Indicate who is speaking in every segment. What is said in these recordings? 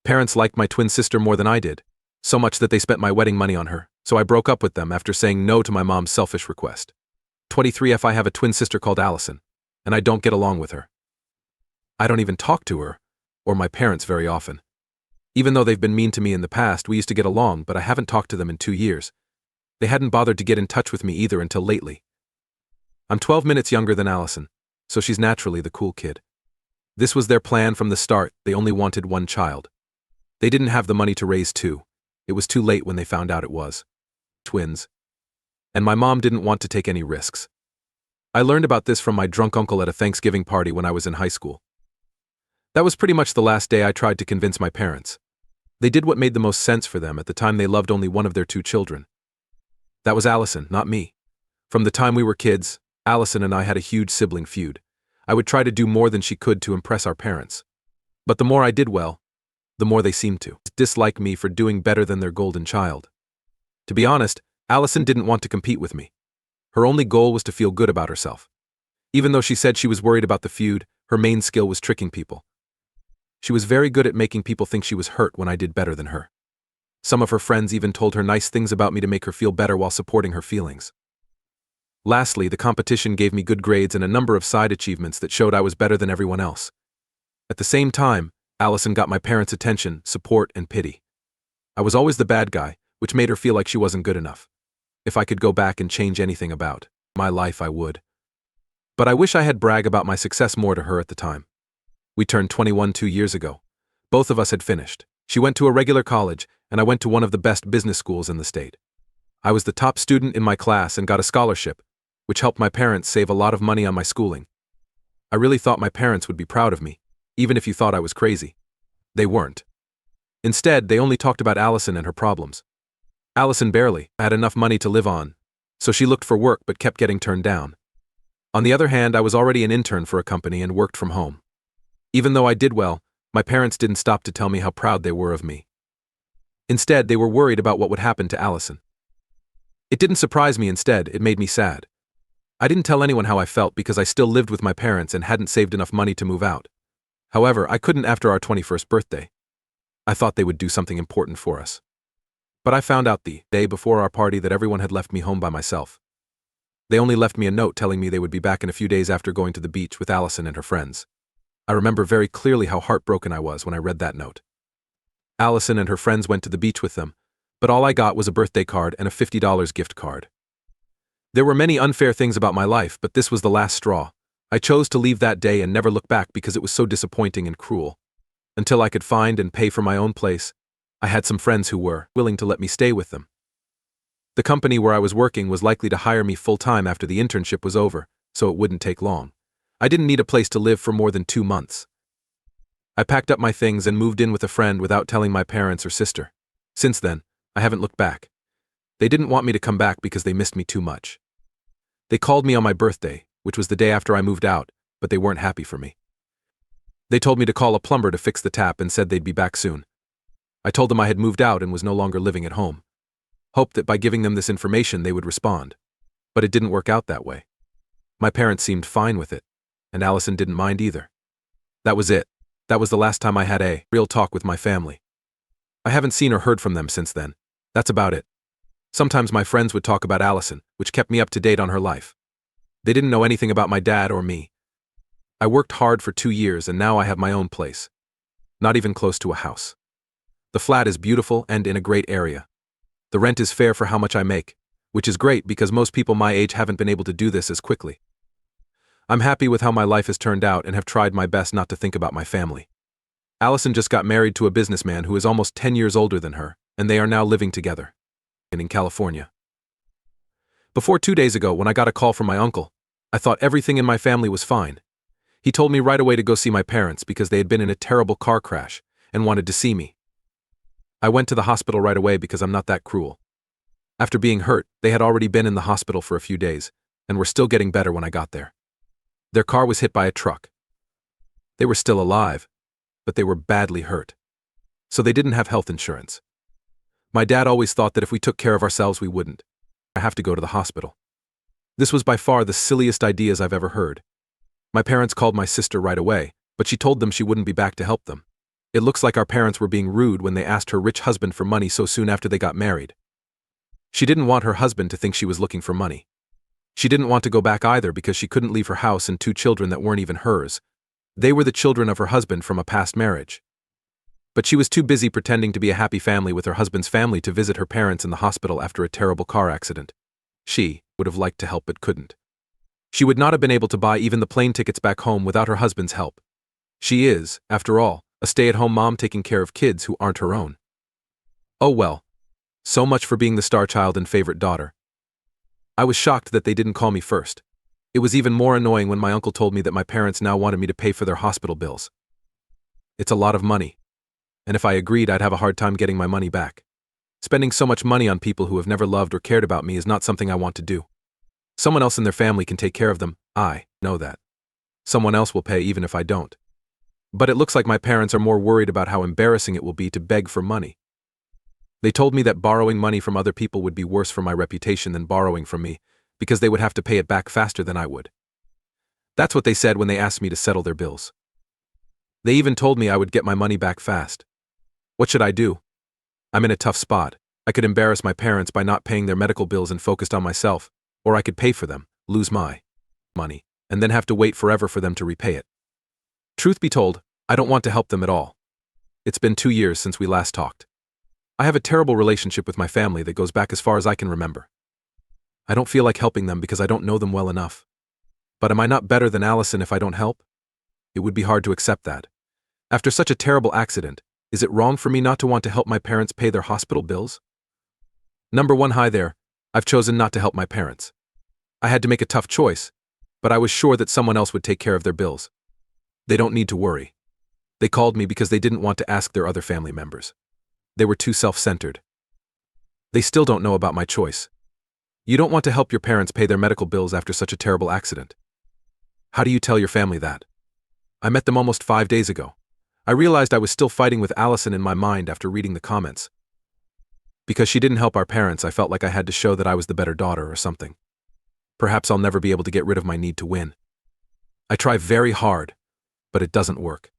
Speaker 1: Parents liked my twin sister more than I did, so much that they spent my wedding money on her, so I broke up with them after saying no to my mom's selfish request. 23F I have a twin sister called Allison, and I don't get along with her. I don't even talk to her, or my parents very often. Even though they've been mean to me in the past, we used to get along, but I haven't talked to them in 2 years. They hadn't bothered to get in touch with me either until lately. I'm 12 minutes younger than Allison, so she's naturally the cool kid. This was their plan from the start. They only wanted one child. They didn't have the money to raise two. It was too late when they found out it was twins. And my mom didn't want to take any risks. I learned about this from my drunk uncle at a Thanksgiving party when I was in high school. That was pretty much the last day I tried to convince my parents. They did what made the most sense for them. At the time they loved only one of their 2 children. That was Allison, not me. From the time we were kids, Allison and I had a huge sibling feud. I would try to do more than she could to impress our parents. But the more I did well, the more they seemed to dislike me for doing better than their golden child. To be honest, Allison didn't want to compete with me. Her only goal was to feel good about herself. Even though she said she was worried about the feud, her main skill was tricking people. She was very good at making people think she was hurt when I did better than her. Some of her friends even told her nice things about me to make her feel better while supporting her feelings. Lastly, the competition gave me good grades and a number of side achievements that showed I was better than everyone else. At the same time, Allison got my parents' attention, support, and pity. I was always the bad guy, which made her feel like she wasn't good enough. If I could go back and change anything about my life, I would. But I wish I had bragged about my success more to her at the time. We turned 21 2 years ago. Both of us had finished. She went to a regular college, and I went to one of the best business schools in the state. I was the top student in my class and got a scholarship, which helped my parents save a lot of money on my schooling. I really thought my parents would be proud of me, even if you thought I was crazy. They weren't. Instead, they only talked about Allison and her problems. Allison barely had enough money to live on, so she looked for work but kept getting turned down. On the other hand, I was already an intern for a company and worked from home. Even though I did well, my parents didn't stop to tell me how proud they were of me. Instead, they were worried about what would happen to Allison. It didn't surprise me. Instead, it made me sad. I didn't tell anyone how I felt because I still lived with my parents and hadn't saved enough money to move out. However, I couldn't after our 21st birthday. I thought they would do something important for us. But I found out the day before our party that everyone had left me home by myself. They only left me a note telling me they would be back in a few days after going to the beach with Allison and her friends. I remember very clearly how heartbroken I was when I read that note. Allison and her friends went to the beach with them, but all I got was a birthday card and a $50 gift card. There were many unfair things about my life, but this was the last straw. I chose to leave that day and never look back because it was so disappointing and cruel. Until I could find and pay for my own place, I had some friends who were willing to let me stay with them. The company where I was working was likely to hire me full-time after the internship was over, so it wouldn't take long. I didn't need a place to live for more than 2 months. I packed up my things and moved in with a friend without telling my parents or sister. Since then, I haven't looked back. They didn't want me to come back because they missed me too much. They called me on my birthday, which was the day after I moved out, but they weren't happy for me. They told me to call a plumber to fix the tap and said they'd be back soon. I told them I had moved out and was no longer living at home. Hoped that by giving them this information they would respond. But it didn't work out that way. My parents seemed fine with it, and Allison didn't mind either. That was it. That was the last time I had a real talk with my family. I haven't seen or heard from them since then. That's about it. Sometimes my friends would talk about Allison, which kept me up to date on her life. They didn't know anything about my dad or me. I worked hard for 2 years and now I have my own place. Not even close to a house. The flat is beautiful and in a great area. The rent is fair for how much I make, which is great because most people my age haven't been able to do this as quickly. I'm happy with how my life has turned out and have tried my best not to think about my family. Allison just got married to a businessman who is almost 10 years older than her, and they are now living together in California. Before 2 days ago, when I got a call from my uncle, I thought everything in my family was fine. He told me right away to go see my parents because they had been in a terrible car crash and wanted to see me. I went to the hospital right away because I'm not that cruel. After being hurt, they had already been in the hospital for a few days and were still getting better when I got there. Their car was hit by a truck. They were still alive, but they were badly hurt. So they didn't have health insurance. My dad always thought that if we took care of ourselves, we wouldn't have to go to the hospital. This was by far the silliest ideas I've ever heard. My parents called my sister right away, but she told them she wouldn't be back to help them. It looks like our parents were being rude when they asked her rich husband for money so soon after they got married. She didn't want her husband to think she was looking for money. She didn't want to go back either because she couldn't leave her house and 2 children that weren't even hers. They were the children of her husband from a past marriage. But she was too busy pretending to be a happy family with her husband's family to visit her parents in the hospital after a terrible car accident. She would have liked to help but couldn't. She would not have been able to buy even the plane tickets back home without her husband's help. She is, after all, a stay-at-home mom taking care of kids who aren't her own. Oh well. So much for being the star child and favorite daughter. I was shocked that they didn't call me first. It was even more annoying when my uncle told me that my parents now wanted me to pay for their hospital bills. It's a lot of money. And if I agreed, I'd have a hard time getting my money back. Spending so much money on people who have never loved or cared about me is not something I want to do. Someone else in their family can take care of them, I know that. Someone else will pay even if I don't. But it looks like my parents are more worried about how embarrassing it will be to beg for money. They told me that borrowing money from other people would be worse for my reputation than borrowing from me, because they would have to pay it back faster than I would. That's what they said when they asked me to settle their bills. They even told me I would get my money back fast. What should I do? I'm in a tough spot. I could embarrass my parents by not paying their medical bills and focused on myself, or I could pay for them, lose my money, and then have to wait forever for them to repay it. Truth be told, I don't want to help them at all. It's been 2 years since we last talked. I have a terrible relationship with my family that goes back as far as I can remember. I don't feel like helping them because I don't know them well enough. But am I not better than Allison if I don't help? It would be hard to accept that. After such a terrible accident, is it wrong for me not to want to help my parents pay their hospital bills? Number 1, hi there. I've chosen not to help my parents. I had to make a tough choice, but I was sure that someone else would take care of their bills. They don't need to worry. They called me because they didn't want to ask their other family members. They were too self-centered. They still don't know about my choice. You don't want to help your parents pay their medical bills after such a terrible accident. How do you tell your family that? I met them almost 5 days ago. I realized I was still fighting with Allison in my mind after reading the comments. Because she didn't help our parents, I felt like I had to show that I was the better daughter or something. Perhaps I'll never be able to get rid of my need to win. I try very hard, but it doesn't work.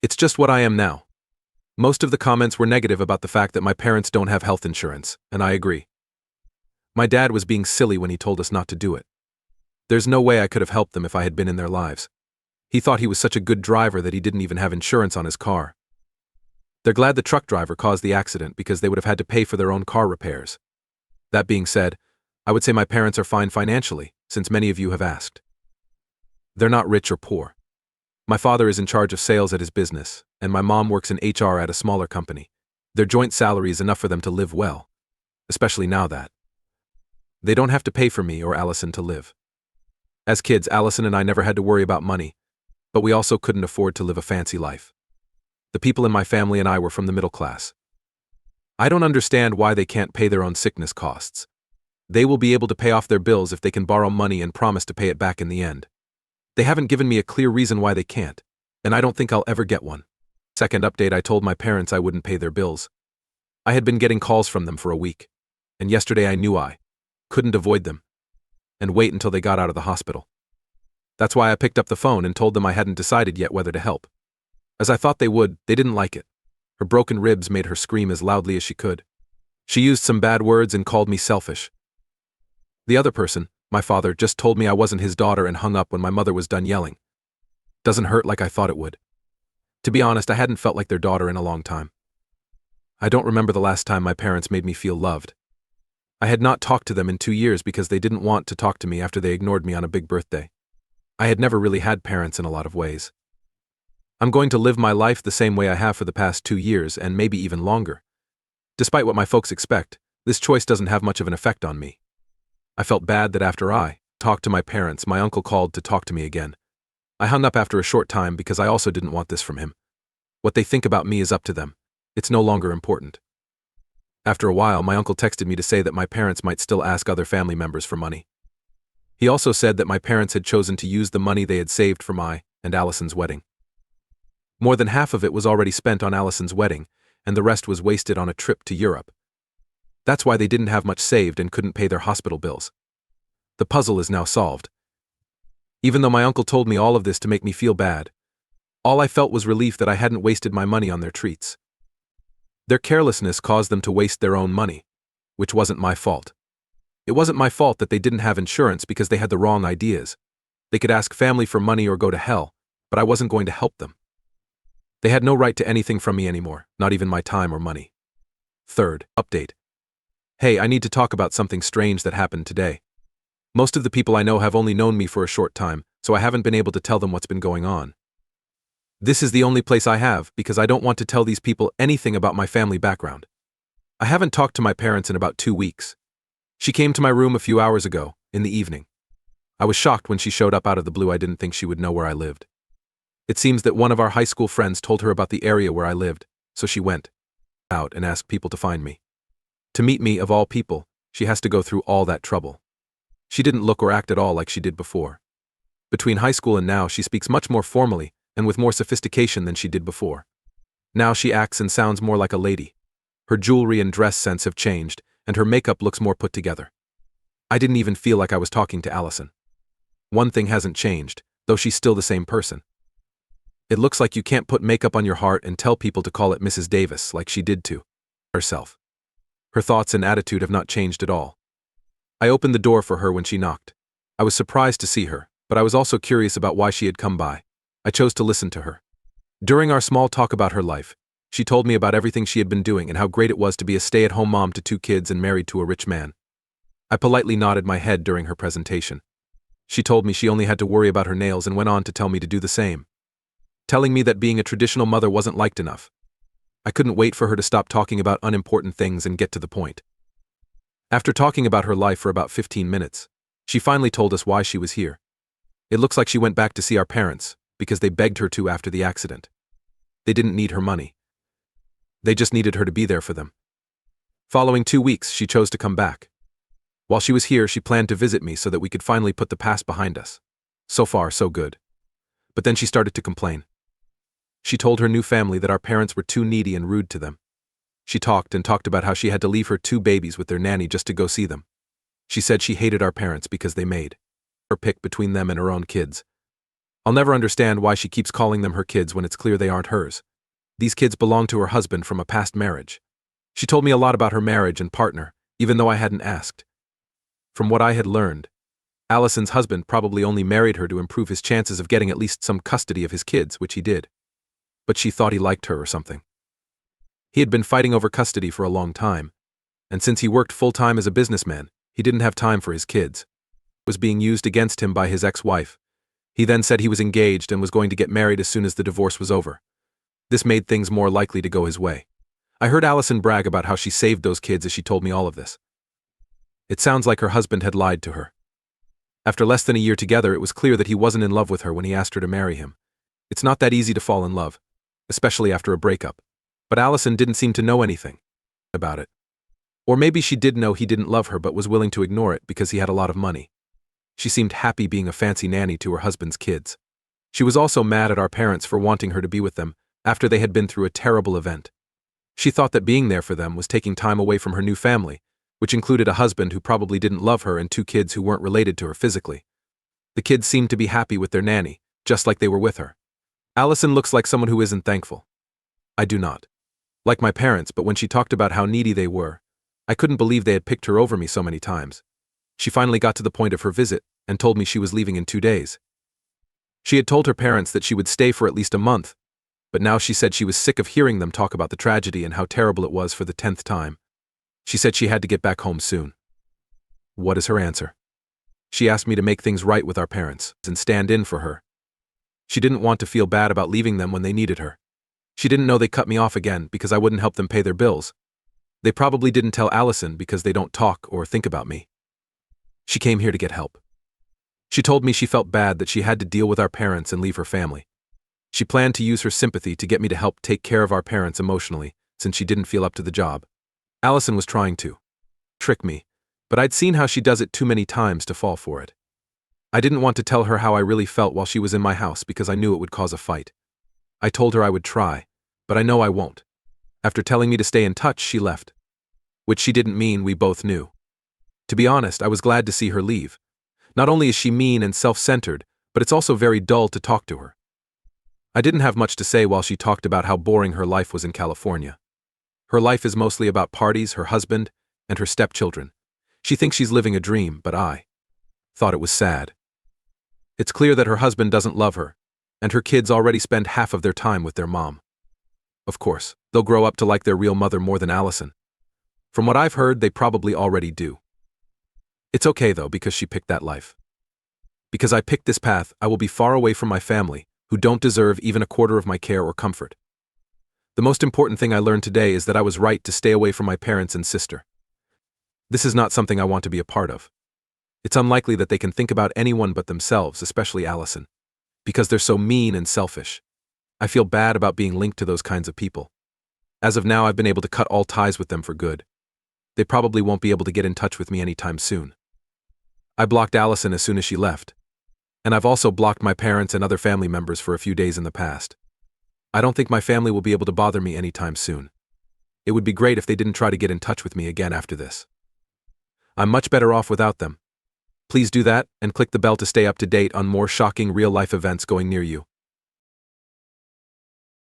Speaker 1: It's just what I am now. Most of the comments were negative about the fact that my parents don't have health insurance, and I agree. My dad was being silly when he told us not to do it. There's no way I could have helped them if I had been in their lives. He thought he was such a good driver that he didn't even have insurance on his car. They're glad the truck driver caused the accident because they would have had to pay for their own car repairs. That being said, I would say my parents are fine financially, since many of you have asked. They're not rich or poor. My father is in charge of sales at his business, and my mom works in HR at a smaller company. Their joint salary is enough for them to live well, especially now that they don't have to pay for me or Allison to live. As kids, Allison and I never had to worry about money, but we also couldn't afford to live a fancy life. The people in my family and I were from the middle class. I don't understand why they can't pay their own sickness costs. They will be able to pay off their bills if they can borrow money and promise to pay it back in the end. They haven't given me a clear reason why they can't, and I don't think I'll ever get one. Second update, I told my parents I wouldn't pay their bills. I had been getting calls from them for a week, and yesterday I knew I couldn't avoid them and wait until they got out of the hospital. That's why I picked up the phone and told them I hadn't decided yet whether to help. As I thought they would, they didn't like it. Her broken ribs made her scream as loudly as she could. She used some bad words and called me selfish. The other person, my father, just told me I wasn't his daughter and hung up when my mother was done yelling. Doesn't hurt like I thought it would. To be honest, I hadn't felt like their daughter in a long time. I don't remember the last time my parents made me feel loved. I had not talked to them in 2 years because they didn't want to talk to me after they ignored me on a big birthday. I had never really had parents in a lot of ways. I'm going to live my life the same way I have for the past 2 years and maybe even longer. Despite what my folks expect, this choice doesn't have much of an effect on me. I felt bad that after I talked to my parents, my uncle called to talk to me again. I hung up after a short time because I also didn't want this from him. What they think about me is up to them. It's no longer important. After a while, my uncle texted me to say that my parents might still ask other family members for money. He also said that my parents had chosen to use the money they had saved for my and Allison's wedding. More than half of it was already spent on Allison's wedding, and the rest was wasted on a trip to Europe. That's why they didn't have much saved and couldn't pay their hospital bills. The puzzle is now solved. Even though my uncle told me all of this to make me feel bad, All I felt was relief that I hadn't wasted my money on their treats. Their carelessness caused them to waste their own money, which wasn't my fault. It wasn't my fault that they didn't have insurance because they had the wrong ideas. They could ask family for money or go to hell, but I wasn't going to help them. They had no right to anything from me anymore, not even my time or money. Third, update. Hey, I need to talk about something strange that happened today. Most of the people I know have only known me for a short time, so I haven't been able to tell them what's been going on. This is the only place I have because I don't want to tell these people anything about my family background. I haven't talked to my parents in about 2 weeks. She came to my room a few hours ago, in the evening. I was shocked when she showed up out of the blue. I didn't think she would know where I lived. It seems that one of our high school friends told her about the area where I lived, so she went out and asked people to find me. To meet me, of all people, she has to go through all that trouble. She didn't look or act at all like she did before. Between high school and now, she speaks much more formally and with more sophistication than she did before. Now she acts and sounds more like a lady. Her jewelry and dress sense have changed, and her makeup looks more put together. I didn't even feel like I was talking to Allison. One thing hasn't changed, though she's still the same person. It looks like you can't put makeup on your heart and tell people to call it Mrs. Davis like she did to herself. Her thoughts and attitude have not changed at all. I opened the door for her when she knocked. I was surprised to see her, but I was also curious about why she had come by. I chose to listen to her. During our small talk about her life, she told me about everything she had been doing and how great it was to be a stay-at-home mom to 2 kids and married to a rich man. I politely nodded my head during her presentation. She told me she only had to worry about her nails and went on to tell me to do the same, telling me that being a traditional mother wasn't liked enough. I couldn't wait for her to stop talking about unimportant things and get to the point. After talking about her life for about 15 minutes, she finally told us why she was here. It looks like she went back to see our parents because they begged her to after the accident. They didn't need her money. They just needed her to be there for them. Following 2 weeks, she chose to come back. While she was here, she planned to visit me so that we could finally put the past behind us. So far, so good. But then she started to complain. She told her new family that our parents were too needy and rude to them. She talked and talked about how she had to leave her 2 babies with their nanny just to go see them. She said she hated our parents because they made her pick between them and her own kids. I'll never understand why she keeps calling them her kids when it's clear they aren't hers. These kids belong to her husband from a past marriage. She told me a lot about her marriage and partner, even though I hadn't asked. From what I had learned, Allison's husband probably only married her to improve his chances of getting at least some custody of his kids, which he did. But she thought he liked her or something. He had been fighting over custody for a long time, and since he worked full-time as a businessman, he didn't have time for his kids. It was being used against him by his ex-wife. He then said he was engaged and was going to get married as soon as the divorce was over. This made things more likely to go his way. I heard Allison brag about how she saved those kids as she told me all of this. It sounds like her husband had lied to her. After less than a year together, it was clear that he wasn't in love with her when he asked her to marry him. It's not that easy to fall in love, especially after a breakup. But Allison didn't seem to know anything about it. Or maybe she did know he didn't love her but was willing to ignore it because he had a lot of money. She seemed happy being a fancy nanny to her husband's kids. She was also mad at our parents for wanting her to be with them after they had been through a terrible event. She thought that being there for them was taking time away from her new family, which included a husband who probably didn't love her and 2 kids who weren't related to her physically. The kids seemed to be happy with their nanny, just like they were with her. Allison looks like someone who isn't thankful. I do not. Like my parents, but when she talked about how needy they were, I couldn't believe they had picked her over me so many times. She finally got to the point of her visit and told me she was leaving in 2 days. She had told her parents that she would stay for at least a month, but now she said she was sick of hearing them talk about the tragedy and how terrible it was for the 10th time. She said she had to get back home soon. What is her answer? She asked me to make things right with our parents and stand in for her. She didn't want to feel bad about leaving them when they needed her. She didn't know they cut me off again because I wouldn't help them pay their bills. They probably didn't tell Allison because they don't talk or think about me. She came here to get help. She told me she felt bad that she had to deal with our parents and leave her family. She planned to use her sympathy to get me to help take care of our parents emotionally, since she didn't feel up to the job. Allison was trying to trick me, but I'd seen how she does it too many times to fall for it. I didn't want to tell her how I really felt while she was in my house because I knew it would cause a fight. I told her I would try, but I know I won't. After telling me to stay in touch, she left. Which she didn't mean, we both knew. To be honest, I was glad to see her leave. Not only is she mean and self-centered, but it's also very dull to talk to her. I didn't have much to say while she talked about how boring her life was in California. Her life is mostly about parties, her husband, and her stepchildren. She thinks she's living a dream, but I thought it was sad. It's clear that her husband doesn't love her, and her kids already spend half of their time with their mom. Of course, they'll grow up to like their real mother more than Allison. From what I've heard, they probably already do. It's okay though, because she picked that life. Because I picked this path, I will be far away from my family, who don't deserve even a quarter of my care or comfort. The most important thing I learned today is that I was right to stay away from my parents and sister. This is not something I want to be a part of. It's unlikely that they can think about anyone but themselves, especially Allison, because they're so mean and selfish. I feel bad about being linked to those kinds of people. As of now, I've been able to cut all ties with them for good. They probably won't be able to get in touch with me anytime soon. I blocked Allison as soon as she left. And I've also blocked my parents and other family members for a few days in the past. I don't think my family will be able to bother me anytime soon. It would be great if they didn't try to get in touch with me again after this. I'm much better off without them. Please do that and click the bell to stay up to date on more shocking real-life events going near you.